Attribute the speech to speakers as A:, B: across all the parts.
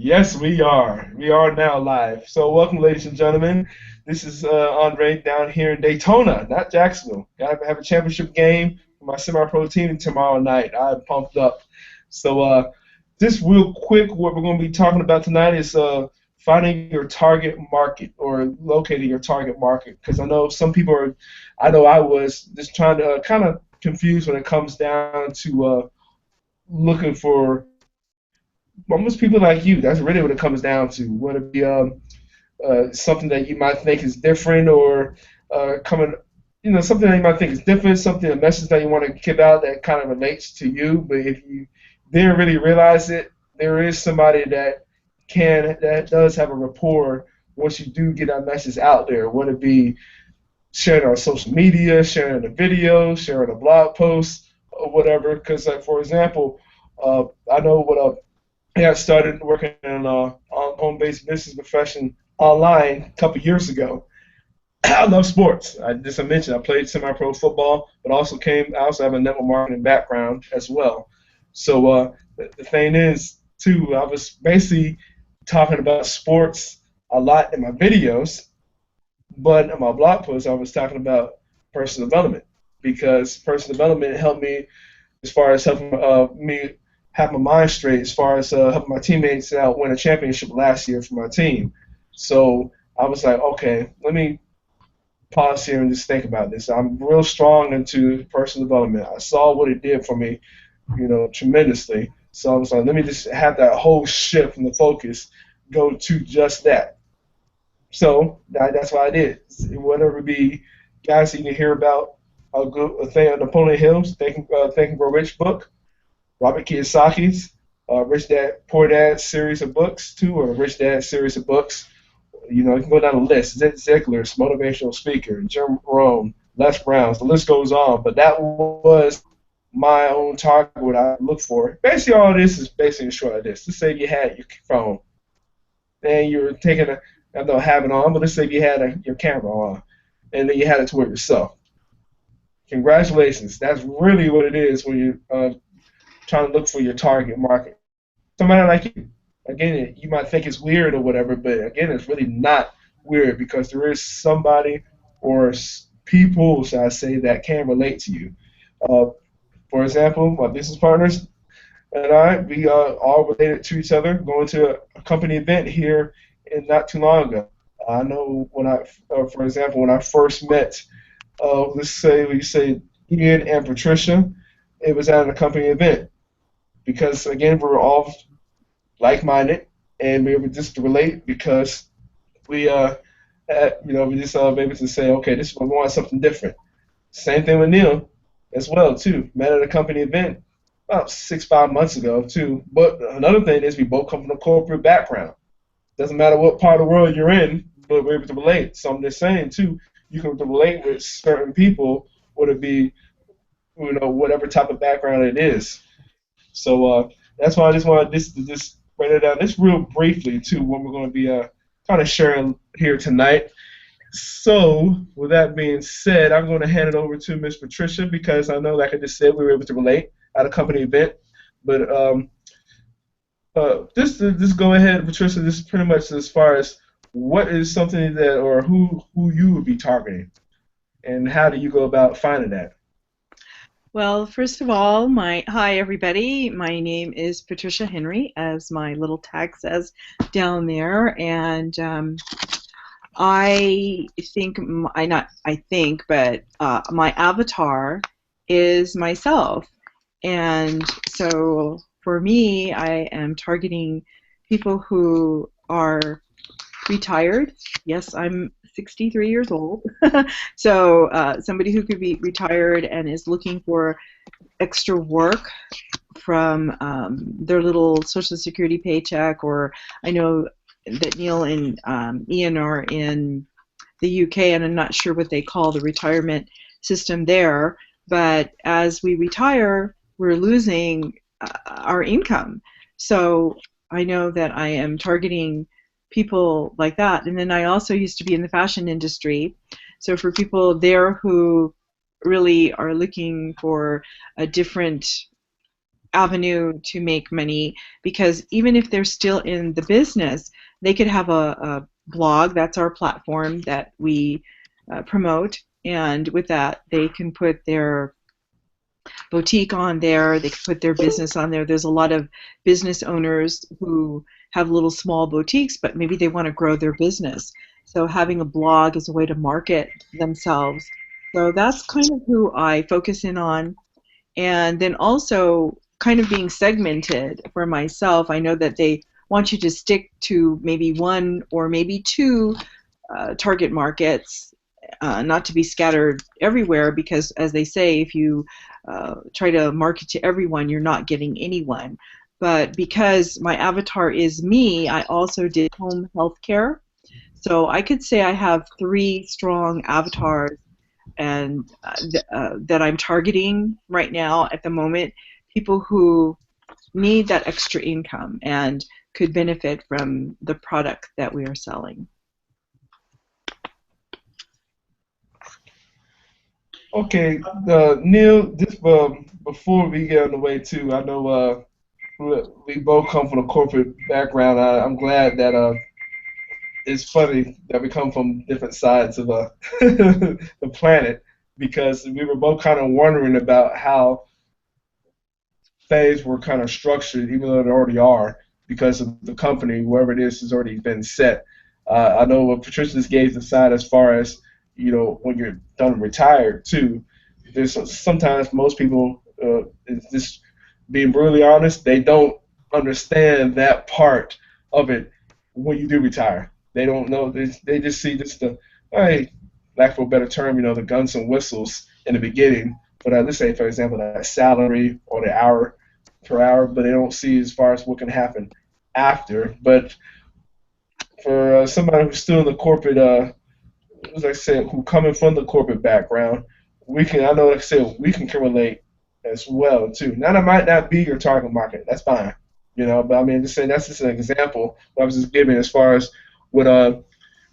A: Yes, we are. We are now live. So, welcome, ladies and gentlemen. This is Andre down here in Daytona, not Jacksonville. Got to have a championship game for my semi-pro team tomorrow night. I'm pumped up. So, just real quick, what we're going to be talking about tonight is finding your target market or locating your target market. Because I know some people are, I know I was just trying to kind of confused when it comes down to looking for almost people like you. That's really what it comes down to. Whether it be something that you might think is different or coming, something that you might think is different, something, a message that you want to give out that kind of relates to you. But if you didn't really realize it, there is somebody that does have a rapport once you do get that message out there. Whether it be sharing on social media, sharing a video, sharing a blog post, or whatever. Because, like, for example, I know what I started working in on home-based business profession online a couple years ago. I love sports. I mentioned I played semi-pro football, but I also have a network marketing background as well. So the thing is, too, I was basically talking about sports a lot in my videos, but in my blog post, I was talking about personal development because personal development helped me as far as helping me have my mind straight as far as helping my teammates out win a championship last year for my team. So I was like, okay, let me pause here and just think about this. I'm real strong into personal development. I saw what it did for me, tremendously. So I was like, let me just have that whole shift in the focus go to just that. So that's what I did. Whatever it be, guys, you can hear about a thing on Napoleon Hill's Think and Grow Rich book, Robert Kiyosaki's Rich Dad Poor Dad series of books too, or Rich Dad series of books. You can go down the list. Zig Ziglar's motivational speaker, Jim Rohn, Les Brown's. The list goes on. But that was my own target. What I look for. Basically, all this is basically short of this. Let's say you had your phone and you were taking I don't have it on, but let's say you had your camera on, and then you had it toward yourself. Congratulations. That's really what it is when you're trying to look for your target market. Somebody like you. Again, you might think it's weird or whatever, but again, it's really not weird because there is somebody or people, shall I say, that can relate to you. Uh, for example, my business partners and we all related to each other, going to a company event here in not too long ago. I know for example, when I first met, we say Ian and Patricia, it was at a company event because again, we were all like-minded, and we were just to relate because we just able to say, okay, this we want something different. Same thing with Neil as well too. Met at a company event about 5 months ago too. But another thing is we both come from a corporate background. Doesn't matter what part of the world you're in, but we're able to relate. So I'm just saying too, you can relate with certain people, whether it be whatever type of background it is. So that's why I just wanted this to just write it down. This real briefly too, what we're going to be kind of sharing here tonight. So with that being said, I'm going to hand it over to Miss Patricia because I know, like I just said, we were able to relate at a company event. But just go ahead, Patricia. This is pretty much as far as what is something that or who you would be targeting, and how do you go about finding that?
B: Well, first of all, hi everybody. My name is Patricia Henry, as my little tag says down there, and I think I not I think, but my avatar is myself, and so for me, I am targeting people who are retired. Yes, I'm 63 years old. So somebody who could be retired and is looking for extra work from their little Social Security paycheck, or I know that Neil and Ian are in the UK, and I'm not sure what they call the retirement system there, but as we retire, we're losing our income. So I know that I am targeting people like that. And then I also used to be in the fashion industry. So for people there who really are looking for a different avenue to make money, because even if they're still in the business, they could have a blog. That's our platform that we promote, and with that they can put their boutique on there, they can put their business on there. There's a lot of business owners who have little small boutiques, but maybe they want to grow their business. So having a blog is a way to market themselves. So that's kind of who I focus in on. And then also kind of being segmented for myself. I know that they want you to stick to maybe one or maybe two target markets, not to be scattered everywhere, because as they say, if you try to market to everyone, you're not getting anyone. But because my avatar is me, I also did home health care. So I could say I have 3 strong avatars and that I'm targeting right now at the moment, people who need that extra income and could benefit from the product that we are selling.
A: Okay, Neil, just before we get on the way too, I know we both come from a corporate background. I'm glad that it's funny that we come from different sides of the planet, because we were both kind of wondering about how things were kind of structured, even though they already are, because of the company, wherever it is, has already been set. I know what Patricia just gave the side as far as, you know, when you're done retired too. There's sometimes most people, just being brutally honest, they don't understand that part of it when you do retire. They don't know. They just see just the, hey, lack for a better term, you know, the guns and whistles in the beginning. But let's say, for example, that salary or the hour per hour, but they don't see as far as what can happen after. But for somebody who's still in the corporate, as I said, who coming from the corporate background, we can, I know, like I said, we can relate as well too. Now, that might not be your target market. That's fine, you know. But I mean, just saying, that's just an example I was just giving as far as where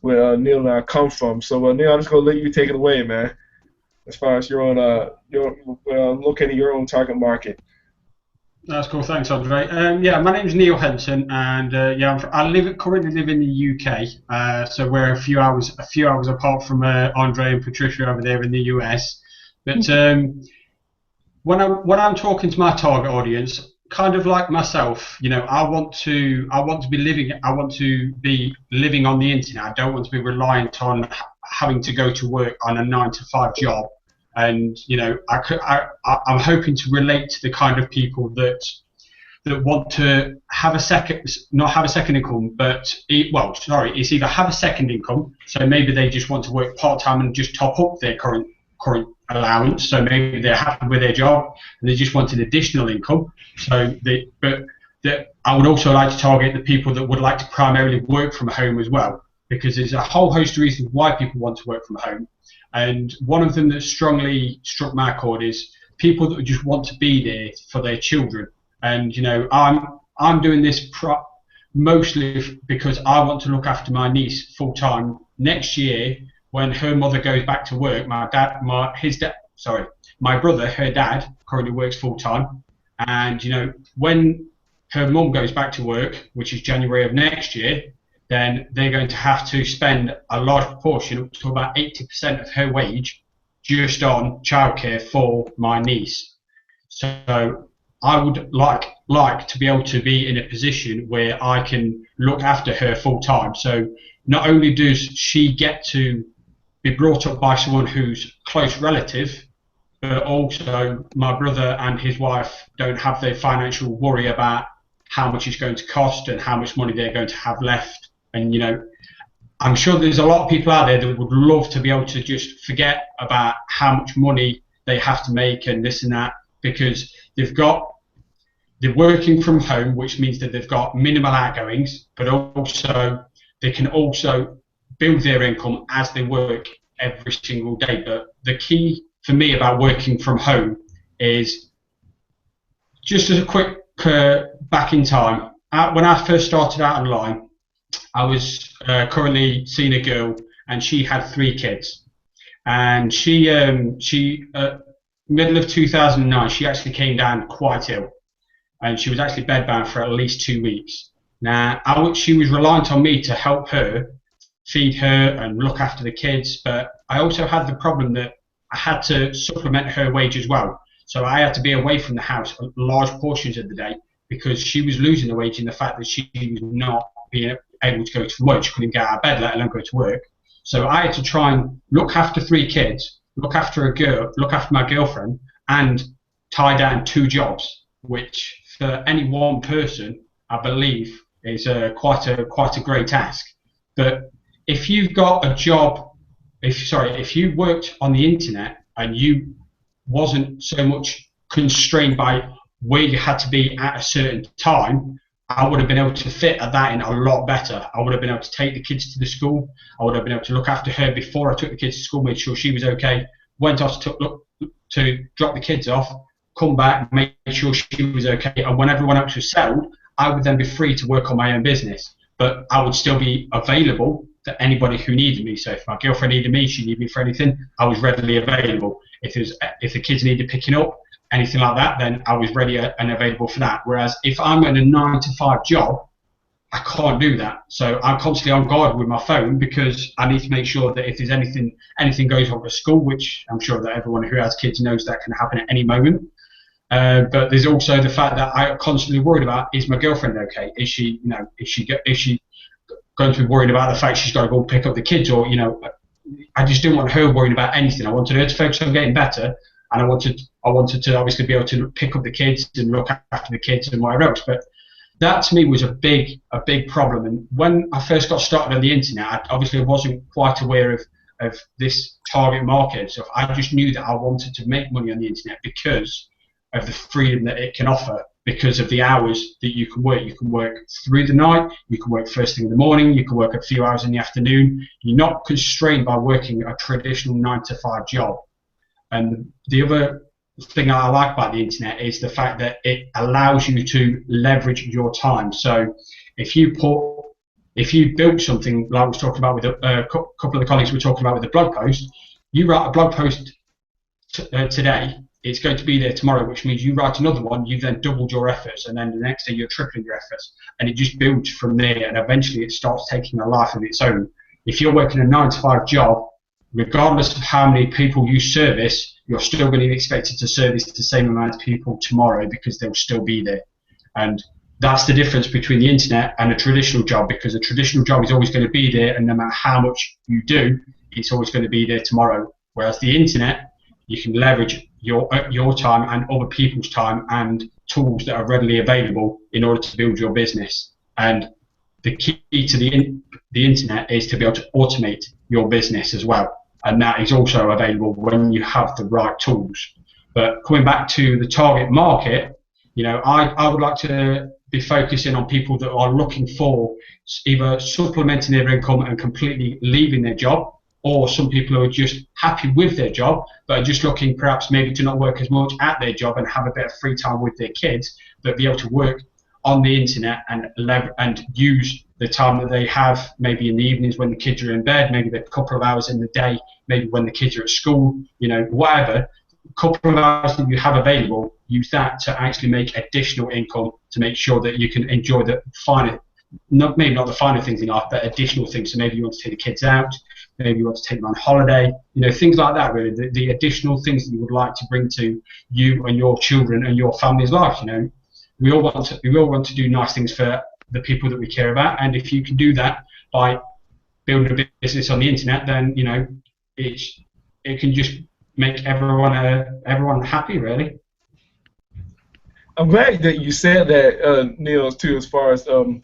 A: Neil and I come from. So Neil, I'm just gonna let you take it away, man. As far as your own, locating your own target market.
C: That's cool. Thanks, Andre. Yeah, my name's Neil Henson, and yeah, currently live in the UK. So we're a few hours apart from Andre and Patricia over there in the US. But when I'm talking to my target audience, kind of like myself, you know, I want to be living on the internet. I don't want to be reliant on having to go to work on a 9-to-5 job. And you know, I'm hoping to relate to the kind of people that want to have not have a second income, but it's either have a second income, so maybe they just want to work part time and just top up their current allowance. So maybe they're happy with their job and they just want an additional income. I would also like to target the people that would like to primarily work from home as well, because there's a whole host of reasons why people want to work from home. And one of them that strongly struck my chord is people that just want to be there for their children. And you know, I'm doing this mostly because I want to look after my niece full time next year when her mother goes back to work. My brother, her dad, currently works full time, and you know, when her mum goes back to work, which is January of next year, then they're going to have to spend a large proportion, up to about 80% of her wage, just on childcare for my niece. So I would like to be able to be in a position where I can look after her full time. So not only does she get to be brought up by someone who's close relative, but also my brother and his wife don't have the financial worry about how much it's going to cost and how much money they're going to have left. And you know, I'm sure there's a lot of people out there that would love to be able to just forget about how much money they have to make and this and that, because they're working from home, which means that they've got minimal outgoings, but also they can also build their income as they work every single day. But the key for me about working from home is, just as a quick back in time, when I first started out online, I was currently seeing a girl, and she had 3 kids, and she middle of 2009, she actually came down quite ill, and she was actually bedbound for at least 2 weeks. Now, she was reliant on me to help her, feed her and look after the kids, but I also had the problem that I had to supplement her wage as well. So I had to be away from the house large portions of the day because she was losing the wage in the fact that she was not being able to go to work. She couldn't get out of bed, let alone go to work. So I had to try and look after 3 kids, look after my girlfriend, and tie down 2 jobs, which for any one person, I believe, is quite a great task. But if you've got a job, if you worked on the internet and you wasn't so much constrained by where you had to be at a certain time, I would have been able to fit at that in a lot better. I would have been able to take the kids to the school. I would have been able to look after her before I took the kids to school, made sure she was okay, went off to drop the kids off, come back, make sure she was okay, and when everyone else was settled, I would then be free to work on my own business. But I would still be available to anybody who needed me. So if my girlfriend needed me, she needed me for anything, I was readily available. If the kids needed picking up, anything like that, then I was ready and available for that. Whereas if I'm in a 9-to-5 job, I can't do that. So I'm constantly on guard with my phone because I need to make sure that if there's anything goes on at school, which I'm sure that everyone who has kids knows that can happen at any moment. But there's also the fact that I'm constantly worried about, is my girlfriend okay? Is she going to be worried about the fact she's got to go and pick up the kids, or I just didn't want her worrying about anything. I wanted her to focus on getting better, and I wanted to obviously be able to pick up the kids and look after the kids and whatever else. But that to me was a big problem. And when I first got started on the internet, I obviously wasn't quite aware of this target market. So I just knew that I wanted to make money on the internet because of the freedom that it can offer, because of the hours that you can work. You can work through the night, you can work first thing in the morning, you can work a few hours in the afternoon. You're not constrained by working a traditional 9-to-5 job. And the other thing I like about the internet is the fact that it allows you to leverage your time. So if you build something like we was talking about with a couple of the colleagues were talking about with the blog post, you write a blog post today, it's going to be there tomorrow, which means you write another one, you've then doubled your efforts, and then the next day you're tripling your efforts, and it just builds from there, and eventually it starts taking a life of its own. If you're working a 9-to-5 job, regardless of how many people you service, you're still going to be expected to service the same amount of people tomorrow because they'll still be there. And that's the difference between the internet and a traditional job, because a traditional job is always going to be there, and no matter how much you do, it's always going to be there tomorrow. Whereas the internet, you can leverage your time and other people's time and tools that are readily available in order to build your business. And the key to the internet is to be able to automate your business as well, and that is also available when you have the right tools. But coming back to the target market, I would like to be focusing on people that are looking for either supplementing their income and completely leaving their job, or some people who are just happy with their job but are just looking perhaps maybe to not work as much at their job and have a bit of free time with their kids, but be able to work on the internet and use the time that they have, maybe in the evenings when the kids are in bed, maybe a couple of hours in the day, maybe when the kids are at school, whatever, a couple of hours that you have available, use that to actually make additional income to make sure that you can enjoy the finer, maybe not the finer things in life, but additional things. So maybe you want to take the kids out, maybe you want to take them on holiday, things like that, really, the additional things that you would like to bring to you and your children and your family's life. We all want to do nice things for the people that we care about, and if you can do that by building a business on the internet, then it can just make everyone happy, really.
A: I'm glad that you said that, Neil, too, as far as the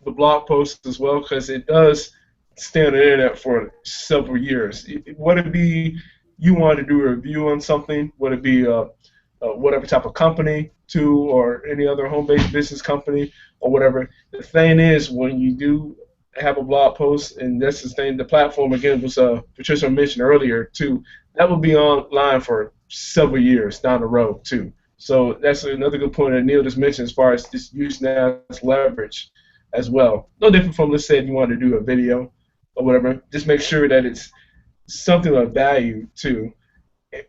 A: blog post as well, because it does stay on the internet for several years. Would it be you want to do a review on something? Would it be whatever type of company too, or any other home-based business company or whatever? The thing is, when you do have a blog post, and that's the thing, the platform again was Patricia mentioned earlier too, that will be online for several years down the road too. So that's another good point that Neil just mentioned as far as just using that as leverage as well. No different from, let's say, if you want to do a video or whatever, just make sure that it's something of value too,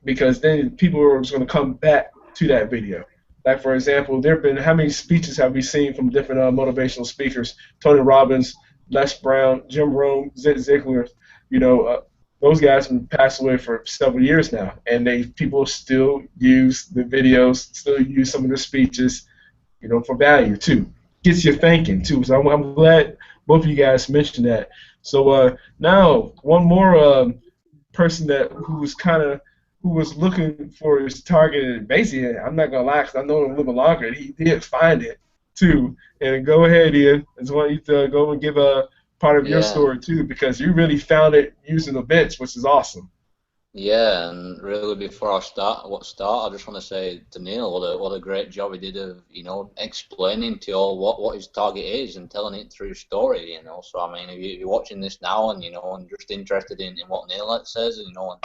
A: because then people are just going to come back to that video. Like, for example, there have been, how many speeches have we seen from different motivational speakers? Tony Robbins, Les Brown, Jim Rohn, Zig Ziglar. You know, those guys have passed away for several years now, and people still use the videos, still use some of the speeches, you know, for value too. Gets you thinking too. So I'm glad both of you guys mentioned that. So now one more person who was looking for his target, and basically, I'm not gonna lie, 'cause I know him a little longer. He did find it too. And go ahead, Ian. I just want you to go and give a part of your story too, because you really found it using events, which is awesome.
D: Yeah, and really before I start, I just want to say to Neil, what a great job he did of, you know, explaining to you all what his target is and telling it through story, you know. So I mean, if you're watching this now and, you know, and just interested in what Neil says, you know,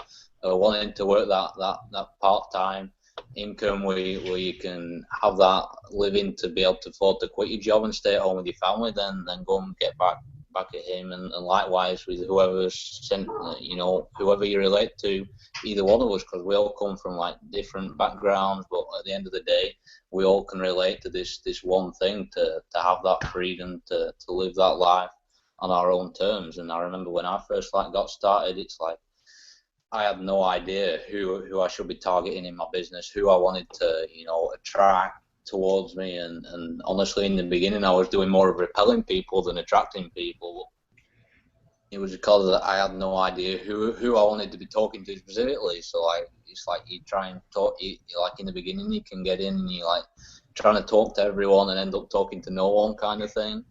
D: and wanting to work that part-time income where you can have that living to be able to afford to quit your job and stay at home with your family, then go and get back at him, and likewise with whoever's sent, you know, whoever you relate to, either one of us, because we all come from like different backgrounds, but at the end of the day, we all can relate to this one thing, to have that freedom to live that life on our own terms. And I remember when I first got started, it's like I had no idea who I should be targeting in my business, who I wanted to, you know, attract towards me, and honestly in the beginning I was doing more of repelling people than attracting people. It was because I had no idea who I wanted to be talking to specifically. So it's like you try and talk, like in the beginning you can get in and you like trying to talk to everyone and end up talking to no one kind of thing.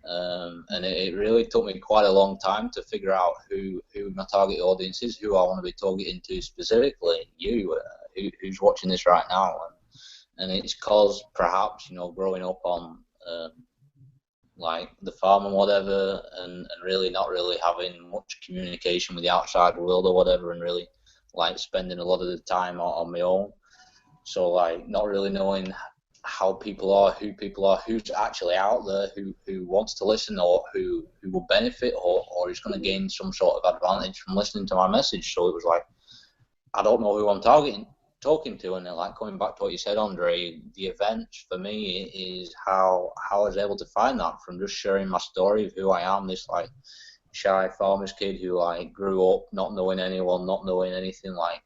D: And it really took me quite a long time to figure out who my target audience is, who I want to be targeting to specifically, you, who's watching this right now. And it's because perhaps, you know, growing up on like the farm and whatever, and really not really having much communication with the outside world or whatever, and really like spending a lot of the time on my own. So like not really knowing how people are, who people are, who's actually out there, who wants to listen, or who will benefit, or is going to gain some sort of advantage from listening to my message. So it was like, I don't know who I'm talking to. And then, like, coming back to what you said, Andre, the event for me is how I was able to find that from just sharing my story of who I am, this like shy farmer's kid who like grew up not knowing anyone, not knowing anything, like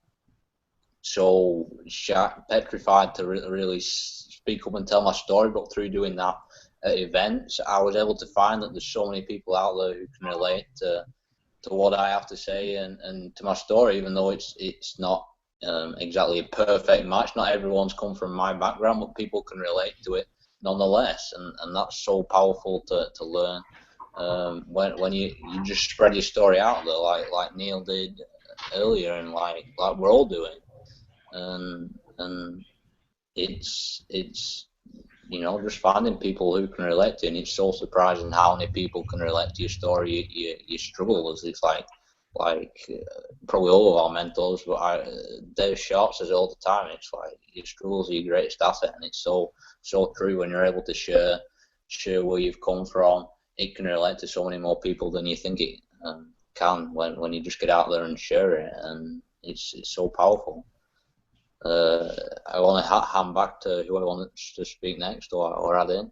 D: so shy, petrified to really speak up and tell my story. But through doing that at events, I was able to find that there's so many people out there who can relate to what I have to say and to my story, even though it's not exactly a perfect match. Not everyone's come from my background, but people can relate to it nonetheless, and that's so powerful to learn when you just spread your story out there, like Neil did earlier, and like we're all doing, and it's you know, just finding people who can relate to it. And it's so surprising how many people can relate to your story, your struggles. It's like probably all of our mentors, but Dave Sharp says it all the time. It's like your struggles are your greatest asset, and it's so true. When you're able to share where you've come from, it can relate to so many more people than you think it can when you just get out there and share it, and it's so powerful. I want to hand back to whoever wants to speak next or add in.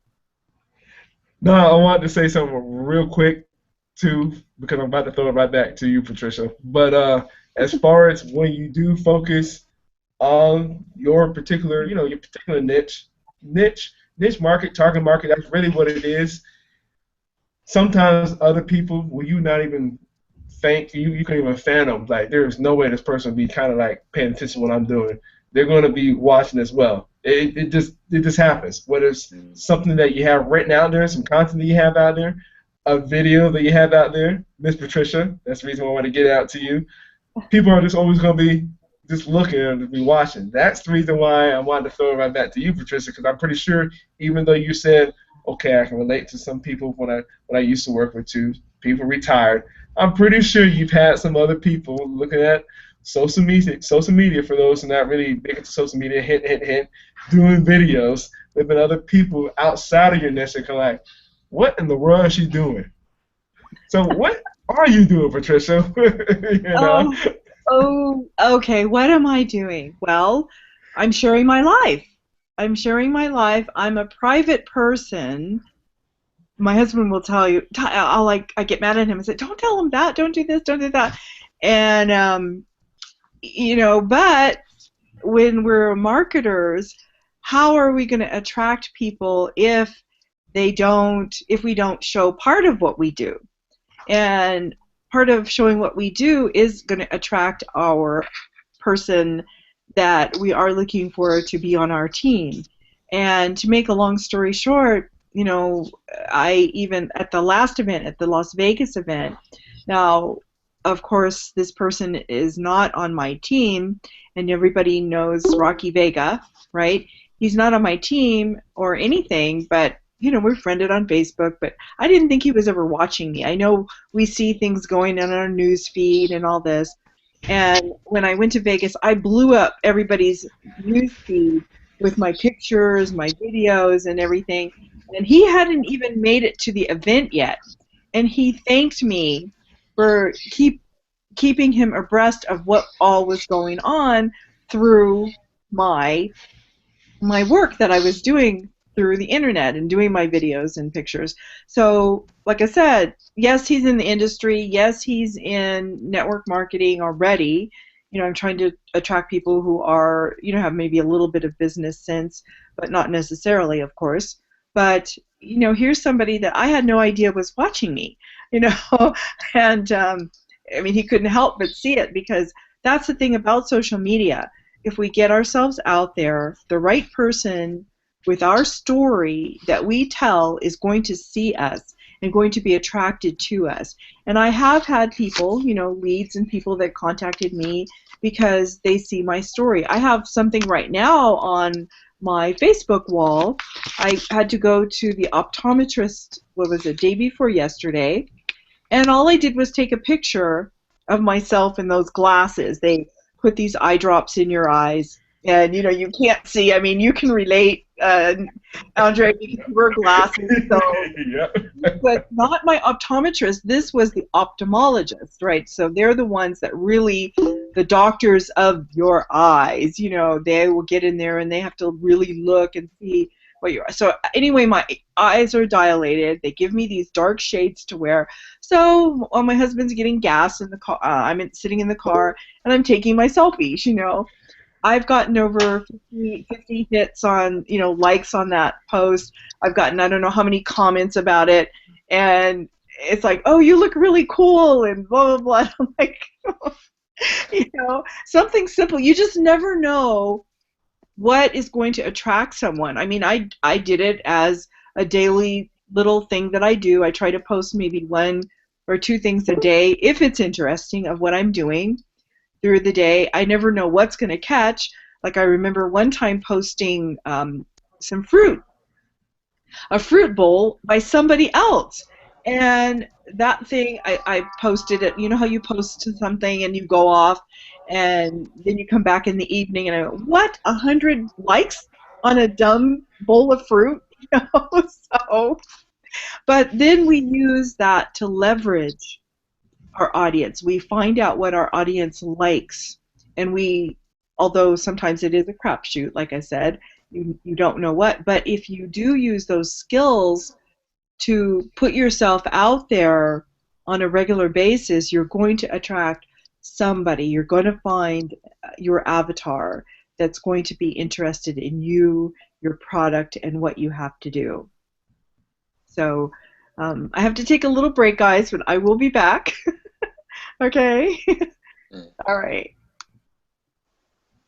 A: No, I wanted to say something real quick too, because I'm about to throw it right back to you, Patricia. But as far as when you do focus on your particular, you know, your particular niche market, target market, that's really what it is. Sometimes other people, will you not even think, you can even fathom, like, there's no way this person will be kind of like paying attention to what I'm doing. They're going to be watching as well. It just happens. Whether it's something that you have written out there, some content that you have out there, a video that you have out there, Miss Patricia, that's the reason why I want to get it out to you. People are just always going to be just looking and be watching. That's the reason why I wanted to throw it right back to you, Patricia, because I'm pretty sure, even though you said, okay, I can relate to some people when I used to work with too, people retired, I'm pretty sure you've had some other people looking at social media, for those who are not really big into social media, hit, doing videos. There have been other people outside of your niche that are like, what in the world is she doing? So what are you doing, Patricia? You know?
B: Oh, okay, what am I doing? Well, I'm sharing my life. I'm sharing my life. I'm a private person. My husband will tell you. I get mad at him and say, "Don't tell him that. Don't do this. Don't do that." And but when we're marketers, how are we going to attract people if we don't show part of what we do? And part of showing what we do is going to attract our person that we are looking for to be on our team. And to make a long story short, I even at the last event, at the Las Vegas event, now, of course, this person is not on my team, and everybody knows Rocky Vega, right? He's not on my team or anything, but we're friended on Facebook, but I didn't think he was ever watching me. I know we see things going on our news feed and all this, and when I went to Vegas, I blew up everybody's news feed with my pictures, my videos, and everything, and he hadn't even made it to the event yet, and he thanked me for keeping him abreast of what all was going on through my work that I was doing through the internet and doing my videos and pictures. So, like I said, yes, he's in the industry. Yes, he's in network marketing already. I'm trying to attract people who are, have maybe a little bit of business sense, but not necessarily, of course. But, here's somebody that I had no idea was watching me, and he couldn't help but see it, because that's the thing about social media. If we get ourselves out there, the right person with our story that we tell is going to see us and going to be attracted to us. And I have had people, leads and people that contacted me because they see my story. I have something right now on my Facebook wall. I had to go to the optometrist, day before yesterday, and all I did was take a picture of myself in those glasses. They put these eye drops in your eyes, and you can't see. You can relate, Andre, because you wear glasses. So,
A: Yep.
B: but not my optometrist. This was the ophthalmologist, right? So they're the ones that really, the doctors of your eyes. They will get in there and they have to really look and see what you are. So anyway, my eyes are dilated. They give me these dark shades to wear. So while my husband's getting gas in the car, I'm sitting in the car and I'm taking my selfies. I've gotten over 50 hits on, likes on that post. I've gotten I don't know how many comments about it, and it's like, oh, you look really cool and blah blah blah. I'm like, something simple. You just never know what is going to attract someone. I did it as a daily little thing that I do. I try to post maybe 1 or 2 things a day if it's interesting of what I'm doing through the day. I never know what's going to catch. Like I remember one time posting some fruit, a fruit bowl by somebody else. And that thing, I posted it. You know how you post something and you go off and then you come back in the evening and I go, what, 100 likes on a dumb bowl of fruit? So, but then we use that to leverage our audience. We find out what our audience likes, and although sometimes it is a crapshoot, like I said, you don't know what, but if you do use those skills to put yourself out there on a regular basis, you're going to attract somebody. You're going to find your avatar that's going to be interested in you, your product, and what you have to do. So I have to take a little break, guys, but I will be back. Okay? All right.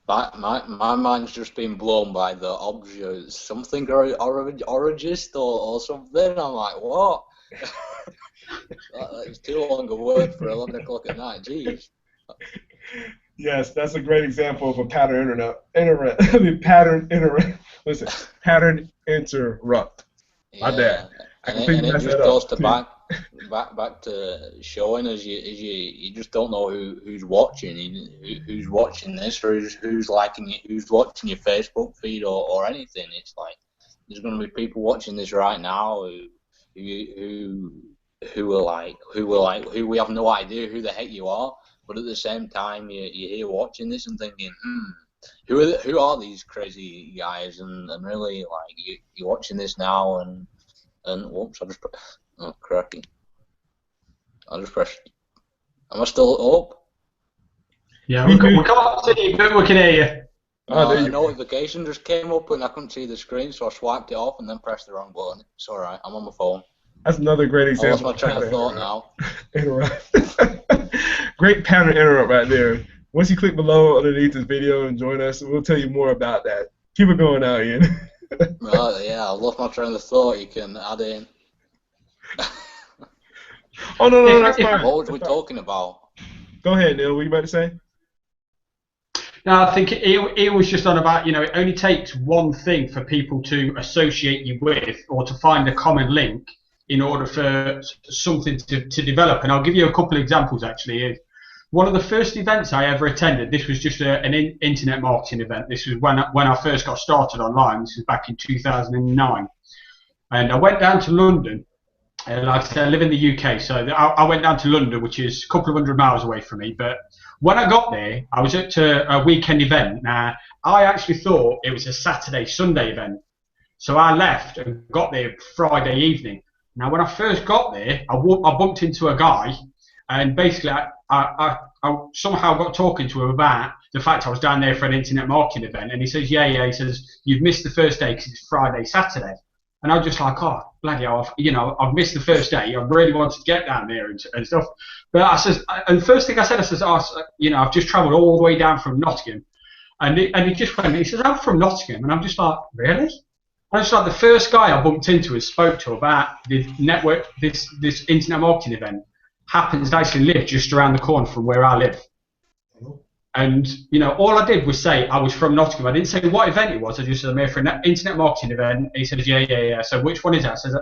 D: My mind's just been blown by the object, something origist or something. I'm like, what? It's too long a word for 11 o'clock at night. Jeez.
A: Yes, that's a great example of a pattern pattern interrupt. My bad.
D: And it just goes to back to showing us you just don't know who's watching, who's watching this, or who's liking it, who's watching your Facebook feed or anything. It's like there's going to be people watching this right now who we have no idea who the heck you are, but at the same time you're here watching this and thinking, who are these crazy guys? And really, like, you're watching this now, and whoops, I just cracking. I just pressed. Am I still up?
C: Yeah, we can't see you, but we can hear you.
D: A notification just came up and I couldn't see the screen, so I swiped it off and then pressed the wrong button. It's alright, I'm on my phone.
A: That's another great example.
D: I lost my train of thought now.
A: Interrupt. Great pattern interrupt right there. Once you click below underneath this video and join us, we'll tell you more about that. Keep it going now, Ian.
D: Right, yeah, I lost my train of thought. You can add in.
A: Oh, no, that's fine.
D: What was we talking about?
A: Go ahead, Neil. What are you about to say?
C: No, I think it was just on about, it only takes one thing for people to associate you with or to find a common link in order for something to develop. And I'll give you a couple of examples, actually. One of the first events I ever attended, this was just an internet marketing event. This was when I first got started online. This was back in 2009. And I went down to London. And like I said, I live in the UK, so I went down to London, which is a couple of 100 miles away from me. But when I got there, I was at a weekend event. Now, I actually thought it was a Saturday-Sunday event. So I left and got there Friday evening. Now, when I first got there, I bumped into a guy, and basically I somehow got talking to him about the fact I was down there for an internet marketing event. And he says, yeah, he says, you've missed the first day because it's Friday, Saturday. And I was just like, oh, bloody hell, I've missed the first day. I really wanted to get down there and stuff. But I says, and the first thing I said, I've just travelled all the way down from Nottingham. And he just went, he says, I'm from Nottingham. And I'm just like, really? And I was like, the first guy I bumped into and spoke to about the network, this internet marketing event, happens to actually live just around the corner from where I live. And, all I did was say I was from Nottingham. I didn't say what event it was. I just said I'm here for an internet marketing event. He said, yeah. So which one is that? I said,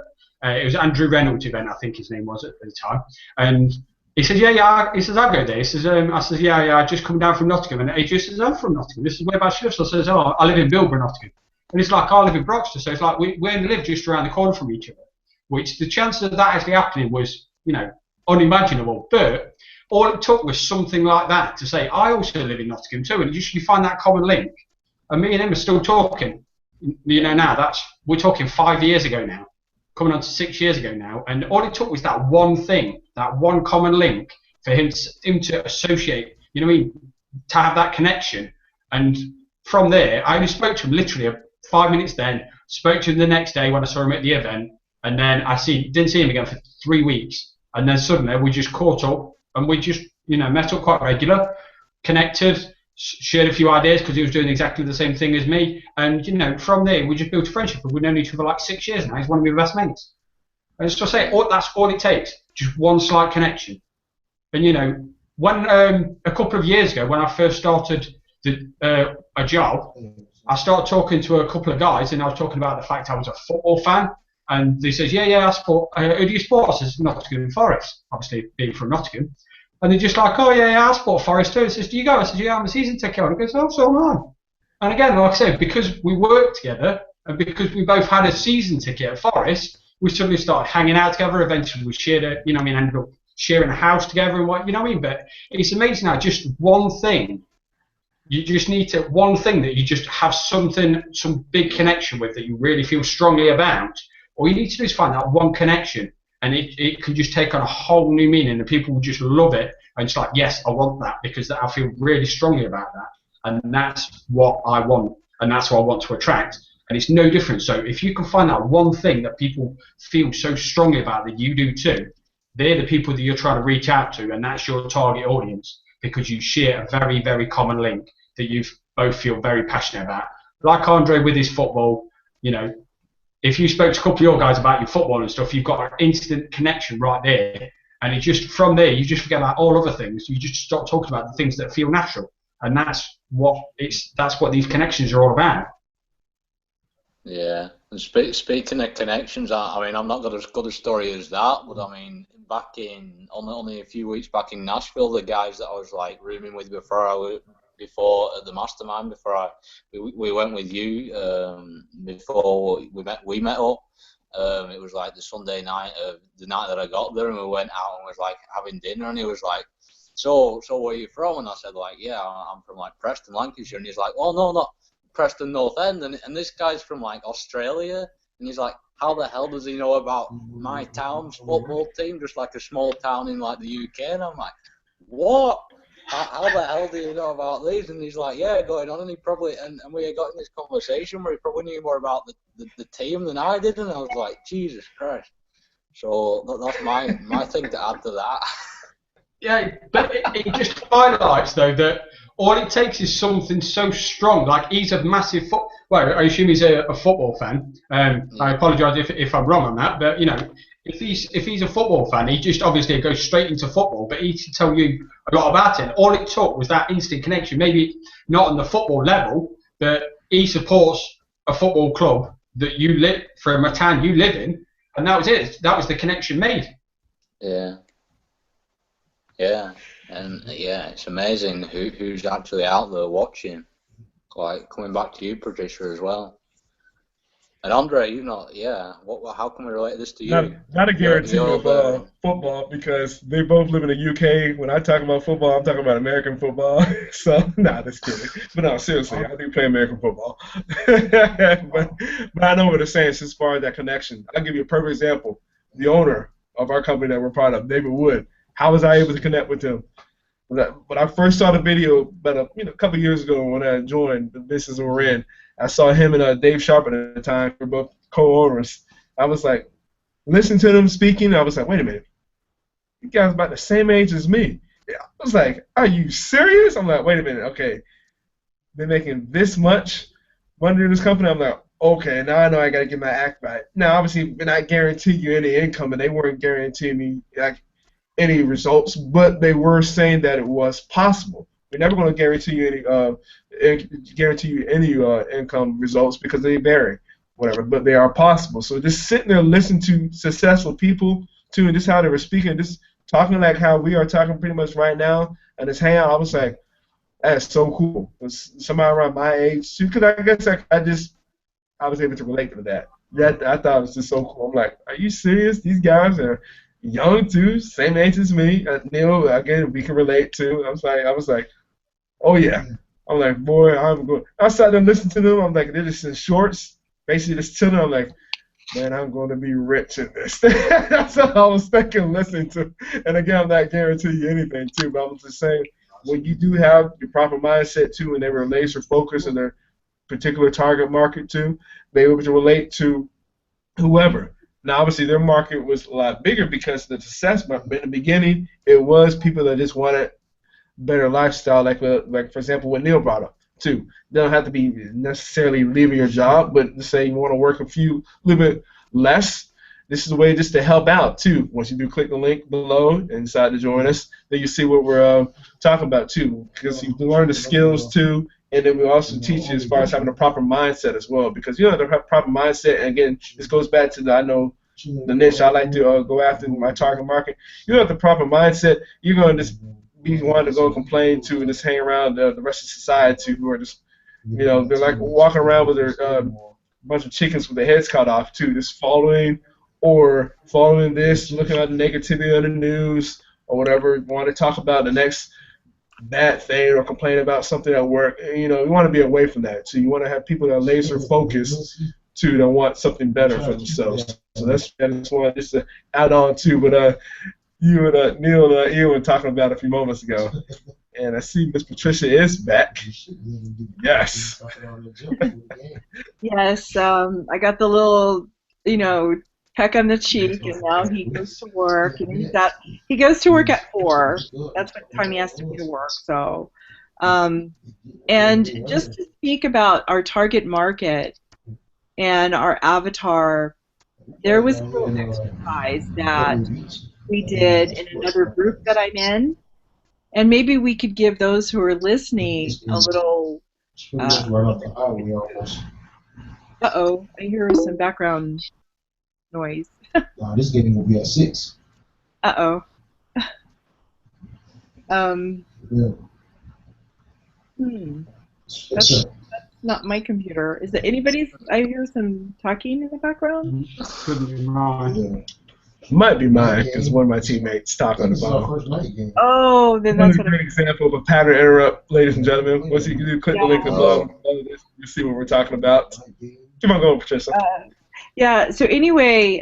C: it was Andrew Reynolds' event, I think his name was at the time. And he said, yeah. He says, I'll go there. He says, I said, yeah, I just come down from Nottingham. And he just says, I'm from Nottingham. This is whereabouts you live. So I says, I live in Bilborough, Nottingham. And it's like, I live in Broxton. So it's like, we only live just around the corner from each other. Which the chances of that actually happening was, unimaginable. But all it took was something like that to say, I also live in Nottingham too, and you find that common link. And me and him are still talking. Now we're talking 5 years ago now, coming on to 6 years ago now, and all it took was that one thing, that one common link for him to associate, to have that connection. And from there, I only spoke to him literally 5 minutes then, spoke to him the next day when I saw him at the event, and then didn't see him again for 3 weeks. And then suddenly we just caught up. And we just, met up quite regular, connected, shared a few ideas because he was doing exactly the same thing as me. And, from there, we just built a friendship. And we've known each other for like 6 years now. He's one of my best mates. And so I say, that's all it takes, just one slight connection. And, when a couple of years ago, when I first started a job, I started talking to a couple of guys, and I was talking about the fact I was a football fan. And they says, yeah, I support. Who do you support? I says, Nottingham Forest, obviously being from Nottingham. And they're just like, oh, yeah, I support Forest too. He says, do you go? I says, yeah, I'm a season ticket holder. He goes, oh, so am I. And again, like I said, because we worked together and because we both had a season ticket at Forest, we suddenly started hanging out together. Eventually, we shared ended up sharing a house together and what, But it's amazing how just one thing, you just need one thing that you just have some big connection with that you really feel strongly about. All you need to do is find that one connection, and it can just take on a whole new meaning, and people will just love it, and it's like, yes, I want that, because I feel really strongly about that, and that's what I want, and that's what I want to attract, and it's no different. So if you can find that one thing that people feel so strongly about that you do too, they're the people that you're trying to reach out to, and that's your target audience, because you share a very, very common link that you both feel very passionate about. Like Andre with his football, if you spoke to a couple of your guys about your football and stuff, you've got an instant connection right there. And it just, from there, you just forget about all other things. You just start talking about the things that feel natural. And that's what these connections are all about.
D: Yeah. And speaking of connections, I'm not got as good a story as that, but back in, only a few weeks back in Nashville, the guys that I was like rooming with before at the mastermind, before we went with you, before we met up. It was like the Sunday night of the night that I got there, and we went out and was like having dinner, and he was like, so where are you from? And I said, like, yeah, I'm from, like, Preston, Lancashire. And he's like, well, no, not Preston North End. And this guy's from, like, Australia. And he's like, how the hell does he know about my town's football team, just like a small town in, like, the UK? And I'm like, what? How the hell do you know about these? And he's like, yeah, going on. And he probably, and we got in this conversation where he probably knew more about the team than I did. And I was like, Jesus Christ. So that's my thing to add to that.
C: Yeah, but it just highlights, though, that all it takes is something so strong. Like, he's a massive well, I assume he's a football fan. I apologise if I'm wrong on that, but, you know, if he's a football fan, he just obviously goes straight into football, but he can tell you a lot about it. All it took was that instant connection, maybe not on the football level, but he supports a football club that you live, from a town you live in, and that was it. That was the connection made.
D: Yeah. Yeah, and yeah, it's amazing who's actually out there watching. Like, coming back to you, Patricia, as well. And Andre, you not, yeah. How can we relate this to you?
A: Not a guarantee of football, because they both live in the UK. When I talk about football, I'm talking about American football. So, just kidding. But no, seriously, I do play American football. but I know what they're saying as far as that connection. I'll give you a perfect example. The owner of our company that we're part of, David Wood. How was I able to connect with him? When I first saw the video, about a couple of years ago when I joined the business we're in, I saw him and Dave Sharp at the time. We're both co-owners. I was like, listening to them speaking, I was like, wait a minute. You guys are about the same age as me. I was like, are you serious? I'm like, wait a minute, okay. They're making this much money in this company. I'm like, okay, now I know I got to get my act right. Now, obviously, we're not guaranteeing you any income, and they weren't guaranteeing me any results, but they were saying that it was possible. We're never going to guarantee you any income results because they vary, whatever. But they are possible. So just sitting there listening to successful people too, and just how they were speaking, just talking like how we are talking pretty much right now, and this hangout, I was like, that's so cool. Somebody around my age too, because I guess I was able to relate to that. That I thought it was just so cool. I'm like, are you serious? These guys are young too, same age as me. Neil, again, we can relate to. I was like, oh yeah. I'm like, boy, I'm going. I sat there and listened to them. I'm like, they're just in shorts, basically just chilling. I'm like, man, I'm going to be rich in this. That's what I was thinking, listening to. And again, I'm not guaranteeing you anything too, but I'm just saying, when you do have your proper mindset too, and they were laser focused in their particular target market too, they were able to relate to whoever. Now, obviously, their market was a lot bigger because the success, but in the beginning, it was people that just wanted better lifestyle, like for example, what Neil brought up, too. They don't have to be necessarily leaving your job, but to say you want to work a little bit less, this is a way just to help out, too. Once you do click the link below and decide to join us, then you see what we're talking about, too, because you learn the skills, too, and then we also teach you as far as having a proper mindset as well, because you know the proper mindset, and again, this goes back to the niche I like to go after in my target market. You have the proper mindset, you're going to just be one to go complain to and just hang around the rest of society who are just, they're like walking around with their bunch of chickens with their heads cut off, too, just following this, looking at the negativity on the news or whatever, want to talk about the next bad thing or complain about something at work. You want to be away from that. So you want to have people that are laser focused too, that want something better for themselves. So that's one just to add on to what you and Neil and Ian were talking about a few moments ago. And I see Miss Patricia is back. Yes.
B: Yes, I got the little, peck on the cheek, and now he goes to work, and he goes to work at 4. That's what time he has to be to work. So, and just to speak about our target market and our avatar, there was a little exercise that we did in another group that I'm in, and maybe we could give those who are listening a little. Uh-oh, I hear some background noise.
E: This game will be at 6.
B: Uh-oh.
E: Yeah.
B: That's not my computer. Is it anybody's? I hear some talking in the background.
C: Couldn't be mine.
A: Might be mine because one of my teammates talked on the
E: This is our
A: phone.
E: first night game.
B: Oh, then
A: Another
B: that's what
A: great example of a pattern interrupt, ladies and gentlemen. Once you do click the link
B: Yeah.
A: below, you'll see what we're talking about. Keep on going, Patricia.
B: Yeah. So anyway,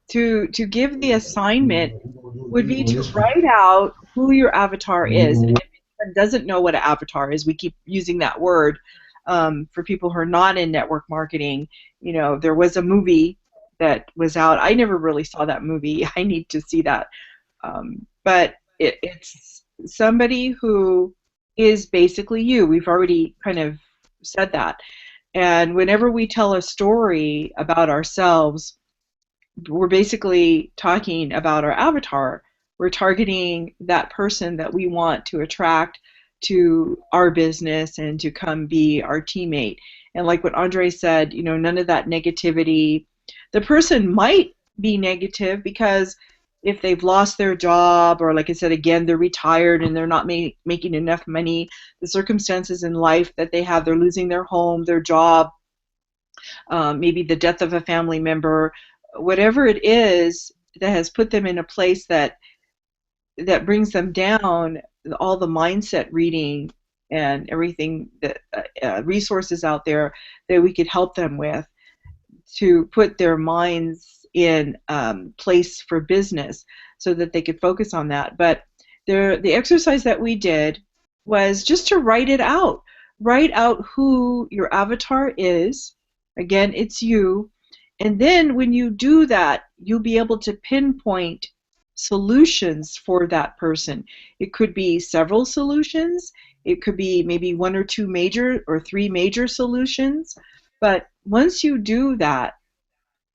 B: to give the assignment would be to write out who your avatar is. And if anyone doesn't know what an avatar is, we keep using that word for people who are not in network marketing. You know, there was a movie that was out. I never really saw that movie. I need to see that. But it's somebody who is basically you. We've already kind of said that. And whenever we tell a story about ourselves, we're basically talking about our avatar. We're targeting that person that we want to attract to our business and to come be our teammate. And like what Andre said, you know, none of that negativity. The person might be negative because if they've lost their job, or like I said again, they're retired and they're not making enough money, the circumstances in life that they have, they're losing their home, their job, maybe the death of a family member, whatever it is that has put them in a place that brings them down, all the mindset reading and everything, that resources out there that we could help them with to put their minds in place for business so that they could focus on that. But the exercise that we did was just to write it out. Write out who your avatar is. Again, it's you. And then when you do that, you'll be able to pinpoint solutions for that person. It could be several solutions. It could be maybe one or two major or three major solutions. But once you do that,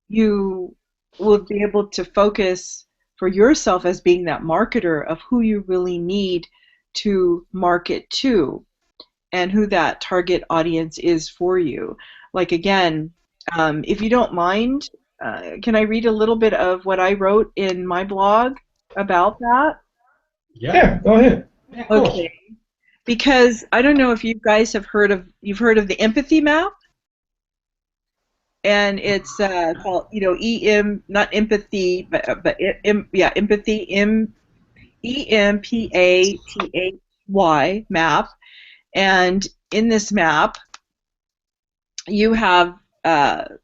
B: you will be able to focus for yourself as being that marketer of who you really need to market to and who that target audience is for you. Like again, if you don't mind, can I read a little bit of what I wrote in my blog about that?
A: Yeah, go ahead.
C: Yeah, of course.
B: Okay. Because I don't know if you guys have heard of the empathy map, and it's called, you know, not empathy, but empathy, EMPATHY map. And in this map, you have the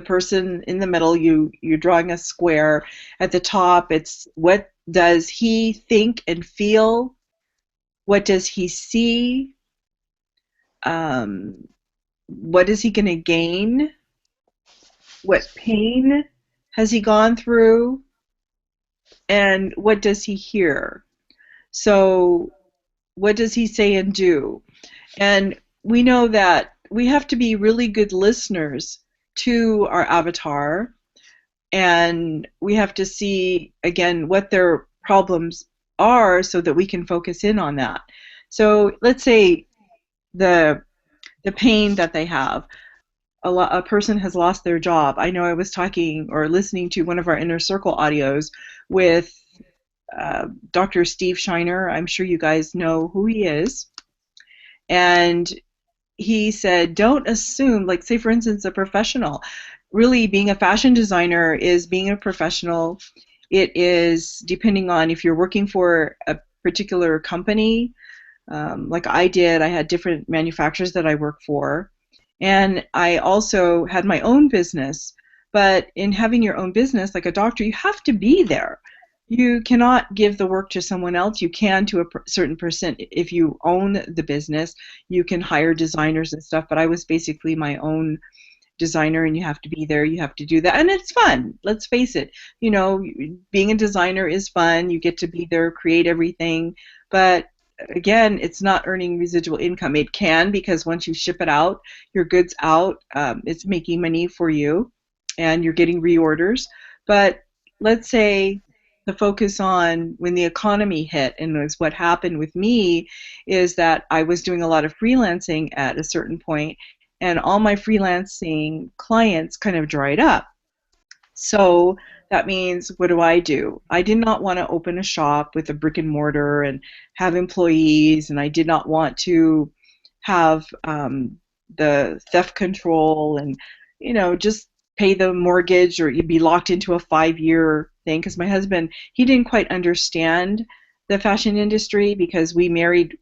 B: person in the middle. You're drawing a square. At the top, it's what does he think and feel? What does he see? What is he going to gain? What pain has he gone through? And what does he hear? So what does he say and do? And we know that we have to be really good listeners to our avatar, and we have to see, again, what their problems are so that we can focus in on that. So let's say the pain that they have. A person has lost their job. I know I was talking or listening to one of our Inner Circle audios with Dr. Steve Shiner. I'm sure you guys know who he is. And he said, don't assume, like say for instance a professional, really being a fashion designer is being a professional. It is depending on if you're working for a particular company, like I did. I had different manufacturers that I worked for, and I also had my own business. But in having your own business, like a doctor, you have to be there. You cannot give the work to someone else. You can to a certain percent. If you own the business, you can hire designers and stuff, but I was basically my own designer, and you have to be there. You have to do that, and it's fun. Let's face it. You know, being a designer is fun. You get to be there, create everything, but again, it's not earning residual income. It can, because once you ship it out, your goods out, it's making money for you, and you're getting reorders. But let's say the focus on when the economy hit, and was what happened with me, is that I was doing a lot of freelancing at a certain point, and all my freelancing clients kind of dried up. So that means, what do? I did not want to open a shop with a brick and mortar and have employees, and I did not want to have the theft control and, you know, just pay the mortgage, or you'd be locked into a 5-year thing, because my husband, he didn't quite understand the fashion industry because we married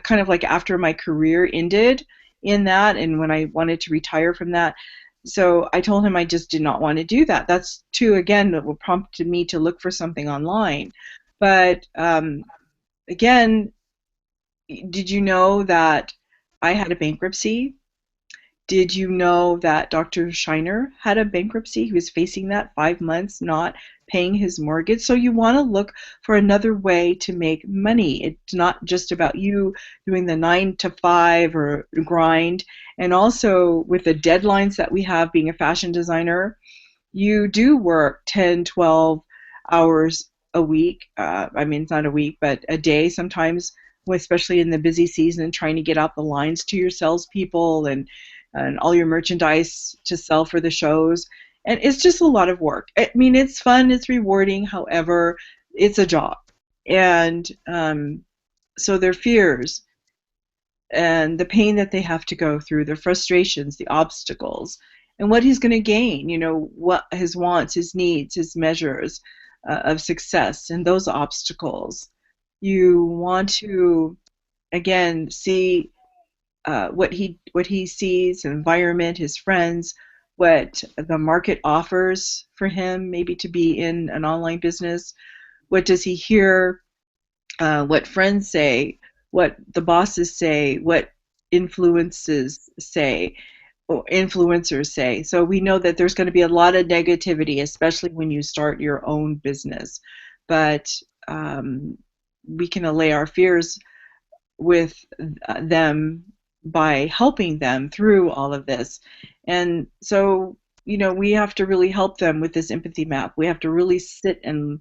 B: kind of like after my career ended in that, and when I wanted to retire from that. So I told him I just did not want to do that. That's too, again, that prompted me to look for something online. But again, did you know that I had a bankruptcy? Did you know that Dr. Shiner had a bankruptcy? He was facing that 5 months not paying his mortgage. So you want to look for another way to make money. It's not just about you doing the 9 to 5 or grind. And also with the deadlines that we have being a fashion designer, you do work 10, 12 hours a week. I mean, it's not a week, but a day sometimes, especially in the busy season, trying to get out the lines to your salespeople and all your merchandise to sell for the shows. And it's just a lot of work. I mean, it's fun, it's rewarding, however, it's a job. And so their fears and the pain that they have to go through, their frustrations, the obstacles, and what he's going to gain, you know, what his wants, his needs, his measures of success, and those obstacles. You want to, again, see what he sees, the environment, his friends, what the market offers for him, maybe to be in an online business. What does he hear? What friends say? What the bosses say? What influences say? Or influencers say. So we know that there's going to be a lot of negativity, especially when you start your own business. But we can allay our fears with them by helping them through all of this. And so, you know, we have to really help them with this empathy map. We have to really sit and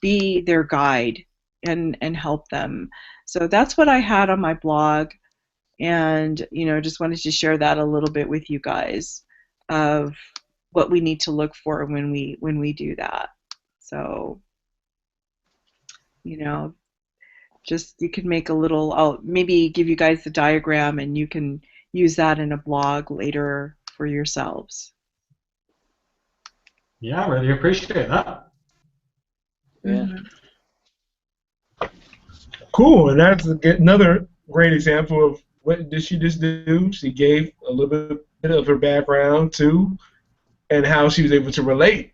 B: be their guide and help them. So that's what I had on my blog, and, you know, just wanted to share that a little bit with you guys of what we need to look for when we do that. So, you know, just you can make a little, I'll maybe give you guys the diagram and you can use that in a blog later for yourselves.
C: Yeah, I really appreciate that.
A: Yeah. Cool, and that's another great example of what did she just do. She gave a little bit of her background too, and how she was able to relate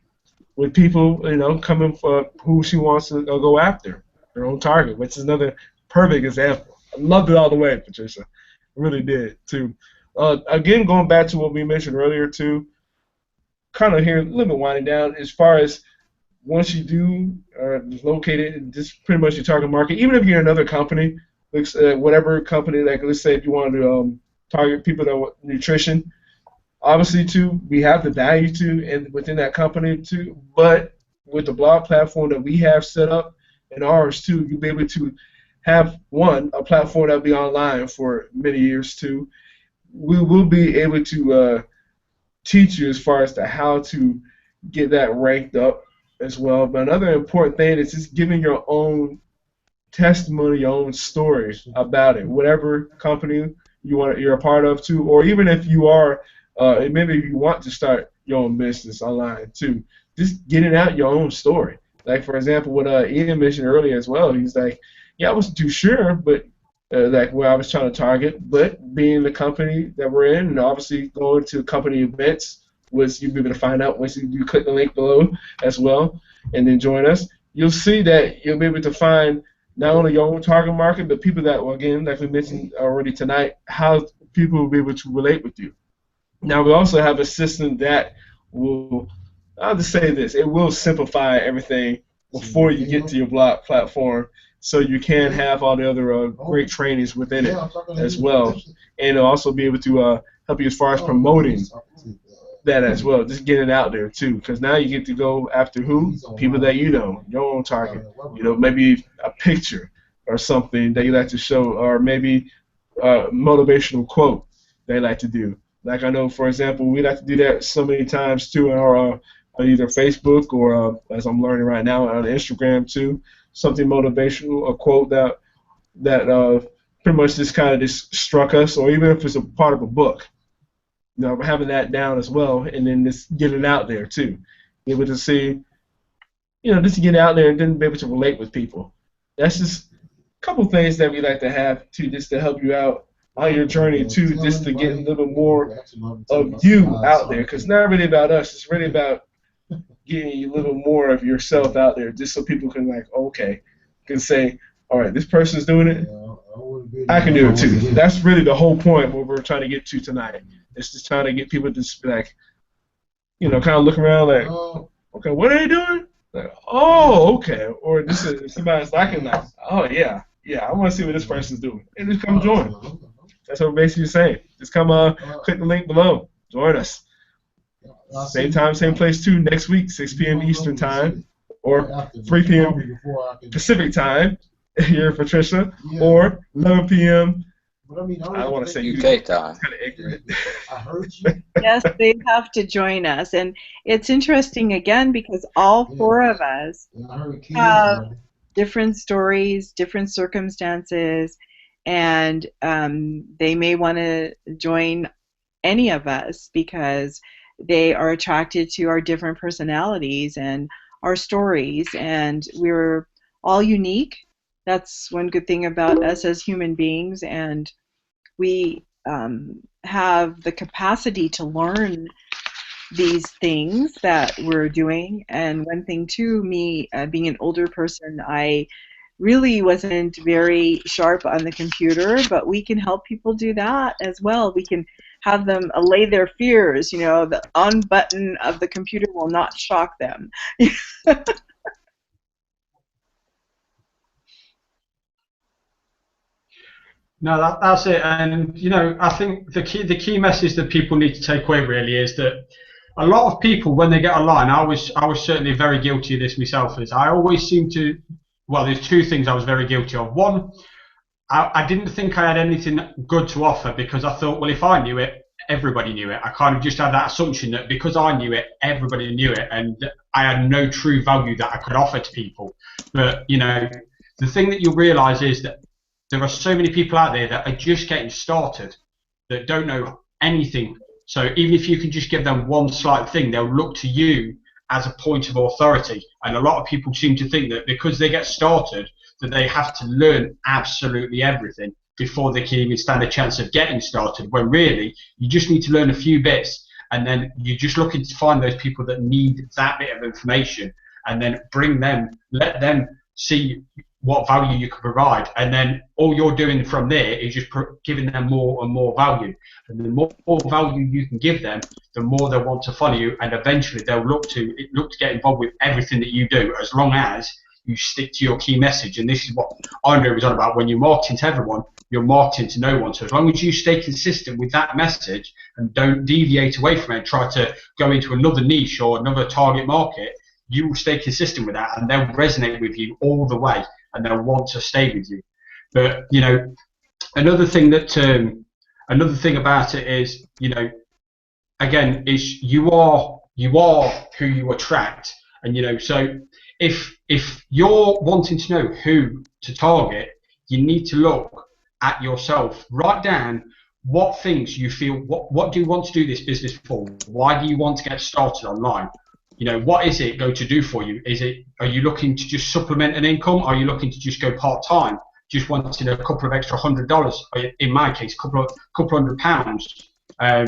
A: with people, you know, coming for who she wants to go after, her own target, which is another perfect example. I loved it all the way, Patricia. I really did too. Again, going back to what we mentioned earlier too, kind of here a little bit winding down as far as once you do locate it, just pretty much your target market. Even if you're another company, whatever company, like let's say if you want to target people that want nutrition, obviously too we have the value too, and within that company too. But with the blog platform that we have set up and ours too, you'll be able to have a platform that'll be online for many years too. We will be able to teach you as far as to how to get that ranked up as well. But another important thing is just giving your own testimony, your own story about it. Whatever company you're a part of too, or even if you are, maybe you want to start your own business online too, just getting out your own story. Like for example, what Ian mentioned earlier as well. He's like, yeah, I wasn't too sure, but like where I was trying to target, but being the company that we're in, and obviously going to company events, which you'll be able to find out once you click the link below as well, and then join us. You'll see that you'll be able to find not only your own target market, but people that, well, again, like we mentioned already tonight, how people will be able to relate with you. Now, we also have a system that will, I'll just say this, it will simplify everything before you get to your blog platform, so you can have all the other great trainings within it as well. And it'll also be able to help you as far as promoting that as well, just getting it out there too, because now you get to go after who? People that you know, your own target. You know, maybe a picture or something that you like to show, or maybe a motivational quote they like to do. Like I know, for example, we like to do that so many times too on our either Facebook or as I'm learning right now on Instagram too. Something motivational, a quote that pretty much just kind of just struck us, or even if it's a part of a book. You know, having that down as well, and then just get it out there too. Be able to see just to get out there and then be able to relate with people. That's just a couple things that we like to have too, just to help you out on your journey too, just to get a little more of you out there. Because it's not really about us. It's really about getting a little more of yourself out there, just so people can can say, all right, this person's doing it. I can do it too. That's really the whole point what we're trying to get to tonight. It's just trying to get people to just kind of look around like, okay, what are they doing? Like, oh, okay. Or this is somebody's liking that. Oh, yeah, I want to see what this person's doing. And just come join. That's what we're basically saying. Just come click the link below. Join us. Same time, same place too. Next week, 6 p.m. Eastern time, or 3 p.m. Pacific time. Here, Patricia, or 11 p.m. I don't want to say
D: UK time.
A: Kind of ignorant.
E: I heard you.
B: Yes, they have to join us, and it's interesting again because all four of us have different stories, different circumstances, and they may want to join any of us because they are attracted to our different personalities and our stories, and we're all unique. That's one good thing about us as human beings, and we have the capacity to learn these things that we're doing. And one thing too, me being an older person, I really wasn't very sharp on the computer, but we can help people do that as well. We can have them allay their fears. The on button of the computer will not shock them.
C: No, that's it. And I think the key message that people need to take away really is that a lot of people, when they get online, I was certainly very guilty of this myself. Is I always seem to, well, there's two things I was very guilty of. One, I didn't think I had anything good to offer because I thought, well, if I knew it, everybody knew it. I kind of just had that assumption that because I knew it, everybody knew it, and I had no true value that I could offer to people. But the thing that you'll realise is that there are so many people out there that are just getting started, that don't know anything. So even if you can just give them one slight thing, they'll look to you as a point of authority. And a lot of people seem to think that because they get started, that they have to learn absolutely everything before they can even stand a chance of getting started, when really you just need to learn a few bits, and then you're just looking to find those people that need that bit of information, and then bring them, let them see what value you can provide, and then all you're doing from there is just giving them more and more value. And the more value you can give them, the more they'll want to follow you, and eventually they'll look to get involved with everything that you do, as long as you stick to your key message. And this is what Andre was on about. When you're marketing to everyone, you're marketing to no one. So as long as you stay consistent with that message and don't deviate away from it and try to go into another niche or another target market, you will stay consistent with that, and they'll resonate with you all the way, and they'll want to stay with you. But another thing about it is, again, is you are who you attract. And so if you're wanting to know who to target, you need to look at yourself. Write down what things you feel. What do you want to do this business for? Why do you want to get started online? What is it going to do for you? Are you looking to just supplement an income? Are you looking to just go part-time, just wanting a couple of extra $100? In my case, a couple £100. Are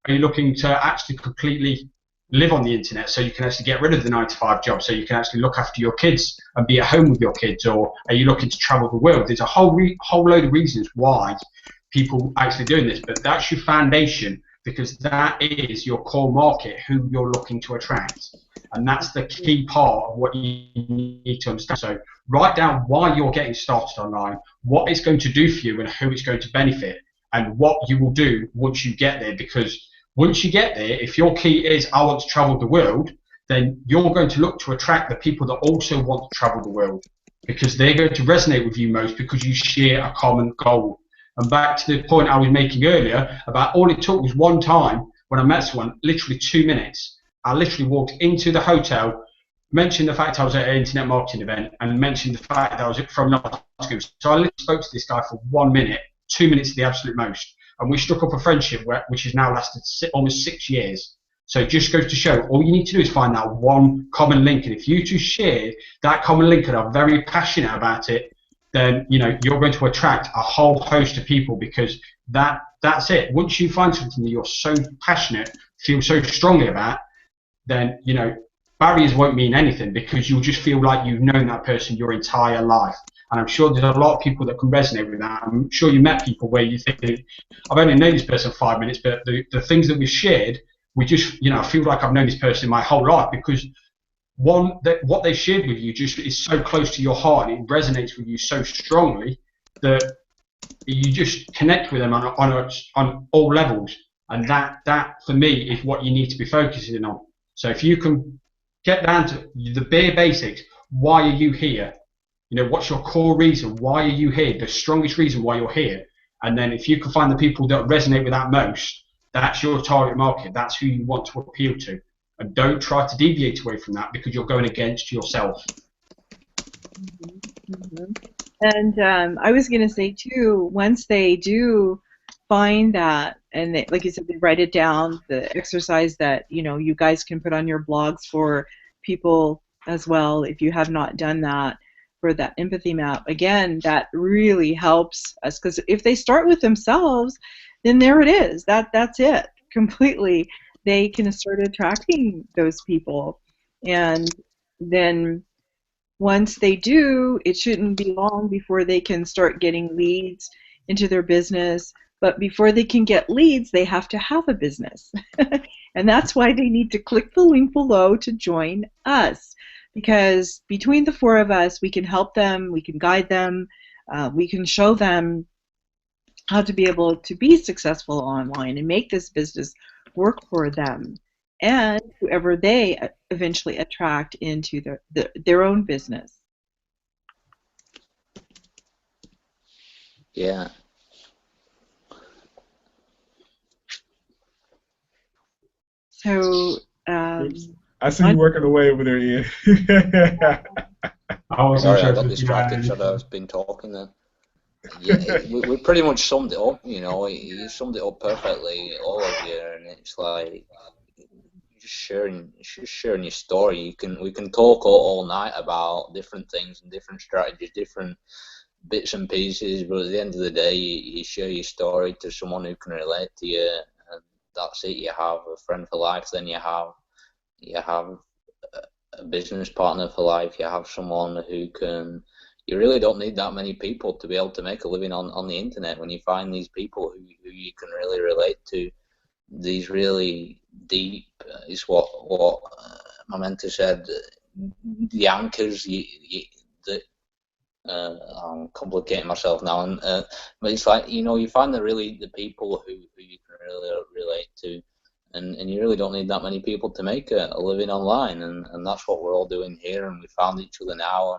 C: you looking to actually completely live on the internet so you can actually get rid of the 9-to-5 job, so you can actually look after your kids and be at home with your kids? Or are you looking to travel the world? There's a whole load of reasons why people are actually doing this, but that's your foundation, because that is your core market, who you're looking to attract. And that's the key part of what you need to understand. So write down why you're getting started online, what it's going to do for you and who it's going to benefit, and what you will do once you get there. Because once you get there, if your key is I want to travel the world, then you're going to look to attract the people that also want to travel the world, because they're going to resonate with you most, because you share a common goal. And back to the point I was making earlier about all it took was one time when I met someone, literally 2 minutes. I literally walked into the hotel, mentioned the fact I was at an internet marketing event, and mentioned the fact that I was from Nottingham. So I literally spoke to this guy for 1 minute, 2 minutes at the absolute most. And we struck up a friendship which has now lasted almost 6 years. So it just goes to show, all you need to do is find that one common link, and if you two share that common link and are very passionate about it, then you're going to attract a whole host of people, because that's it. Once you find something that you're so passionate, feel so strongly about, then barriers won't mean anything, because you'll just feel like you've known that person your entire life. And I'm sure there's a lot of people that can resonate with that. I'm sure you met people where you think, I've only known this person 5 minutes, but the things that we've shared, we just, I feel like I've known this person my whole life, because what they shared with you just is so close to your heart, and it resonates with you so strongly that you just connect with them on all levels. And that for me is what you need to be focusing on. So if you can get down to the bare basics, why are you here? What's your core reason? Why are you here? The strongest reason why you're here. And then if you can find the people that resonate with that most, that's your target market. That's who you want to appeal to. And don't try to deviate away from that, because you're going against yourself.
B: And I was going to say, too, once they do find that, and they, like you said, they write it down, the exercise that, you guys can put on your blogs for people as well, if you have not done that, for that empathy map. Again, that really helps us, because if they start with themselves, then there it is. That's it completely. They can start attracting those people, and then once they do, it shouldn't be long before they can start getting leads into their business. But before they can get leads, they have to have a business. And that's why they need to click the link below to join us. Because between the four of us, we can help them, we can guide them, we can show them how to be able to be successful online and make this business work for them, and whoever they eventually attract into their own business.
D: Yeah.
B: So,
A: I see you working away over there, Ian.
D: Sorry, I got distracted, so I've been talking then. Yeah, we pretty much summed it up, you summed it up perfectly, all of you, and it's like just sharing your story. We can talk all night about different things and different strategies, different bits and pieces, but at the end of the day, you share your story to someone who can relate to you, and that's it. You have a friend for life, then you have a business partner for life. You have someone who can. You really don't need that many people to be able to make a living on the internet. When you find these people who you can really relate to, these really deep, is what my mentor said, the anchors. I'm complicating myself now, but it's like you find the people who you can really relate to, and you really don't need that many people to make a living online, and that's what we're all doing here, and we found each other now,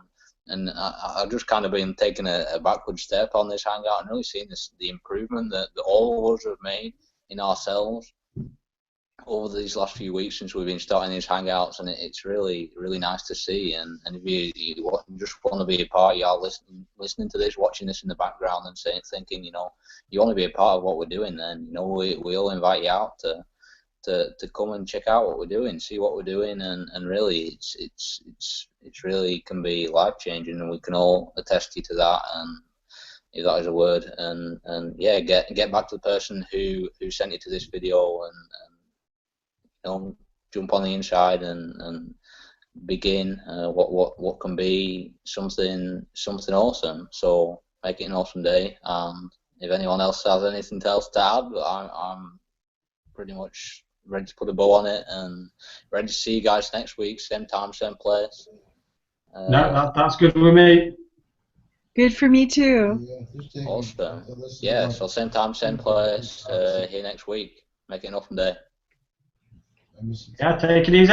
D: and I've just kind of been taking a backward step on this hangout and really seeing the improvement that all of us have made in ourselves over these last few weeks since we've been starting these hangouts, and it's really, really nice to see. And if you just want to be a part, you are listening to this, watching this in the background, and thinking, you want to be a part of what we're doing, then we'll invite you out to come and check out what we're doing, see what we're doing, and really it's really can be life changing, and we can all attest to that, and if that is a word, and yeah, get back to the person who sent you to this video, and jump on the inside and begin what can be something awesome. So make it an awesome day, and if anyone else has anything else to add, I'm pretty much ready to put a bow on it, and ready to see you guys next week, same time, same place.
C: No, that's good with me.
B: Good for me too.
D: Awesome. Yeah, so same time, same place, here next week. Make it an awesome day.
C: Yeah, take it easy.